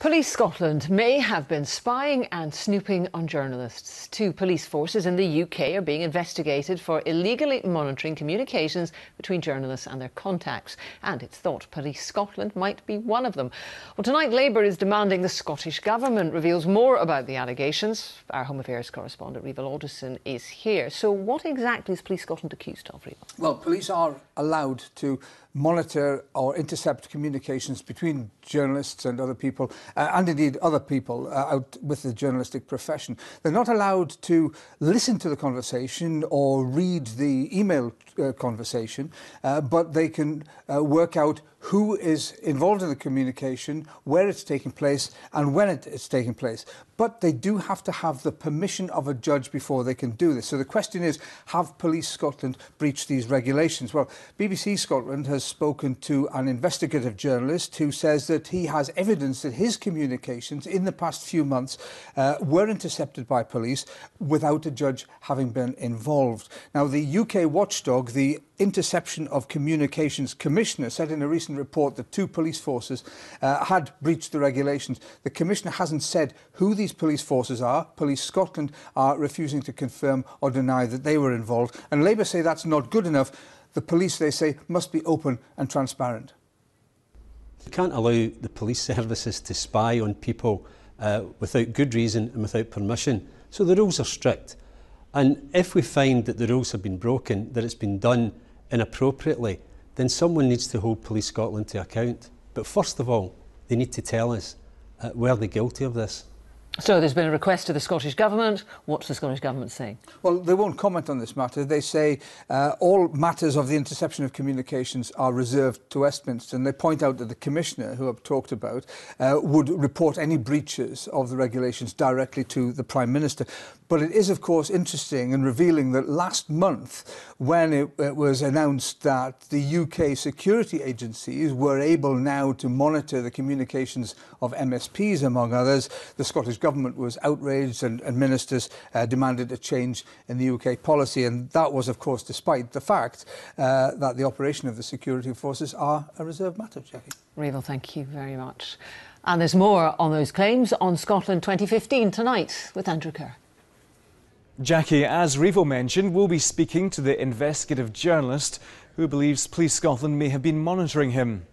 Police Scotland may have been spying and snooping on journalists. Two police forces in the UK are being investigated for illegally monitoring communications between journalists and their contacts. And it's thought Police Scotland might be one of them. Well, tonight Labour is demanding the Scottish Government reveals more about the allegations. Our Home Affairs correspondent Rival Alderson is here. So what exactly is Police Scotland accused of, Rival? Well, police are allowed to monitor or intercept communications between journalists and other people, and indeed other people out with the journalistic profession. They're not allowed to listen to the conversation or read the email conversation, but they can work out who is involved in the communication, where it's taking place and when it's taking place. But they do have to have the permission of a judge before they can do this. So the question is, have Police Scotland breached these regulations? Well, BBC Scotland has spoken to an investigative journalist who says that he has evidence that his communications in the past few months were intercepted by police without a judge having been involved. Now, the UK watchdog, the Interception of Communications Commissioner, said in a recent report that two police forces had breached the regulations. The Commissioner hasn't said who these police forces are. Police Scotland are refusing to confirm or deny that they were involved. And Labour say that's not good enough. The police, they say, must be open and transparent. You can't allow the police services to spy on people without good reason and without permission. So the rules are strict. And if we find that the rules have been broken, that it's been done inappropriately, then someone needs to hold Police Scotland to account. But first of all, they need to tell us, were they guilty of this? So there's been a request to the Scottish Government. What's the Scottish Government saying? Well, they won't comment on this matter. They say all matters of the interception of communications are reserved to Westminster, and they point out that the Commissioner, who I've talked about, would report any breaches of the regulations directly to the Prime Minister. But it is, of course, interesting and revealing that last month, when it was announced that the UK security agencies were able now to monitor the communications of MSPs, among others, the Scottish Government was outraged and ministers demanded a change in the UK policy. And that was, of course, despite the fact that the operation of the security forces are a reserved matter, Jackie. Rival, thank you very much. And there's more on those claims on Scotland 2015 tonight with Andrew Kerr. Jackie, as Rival mentioned, we'll be speaking to the investigative journalist who believes Police Scotland may have been monitoring him.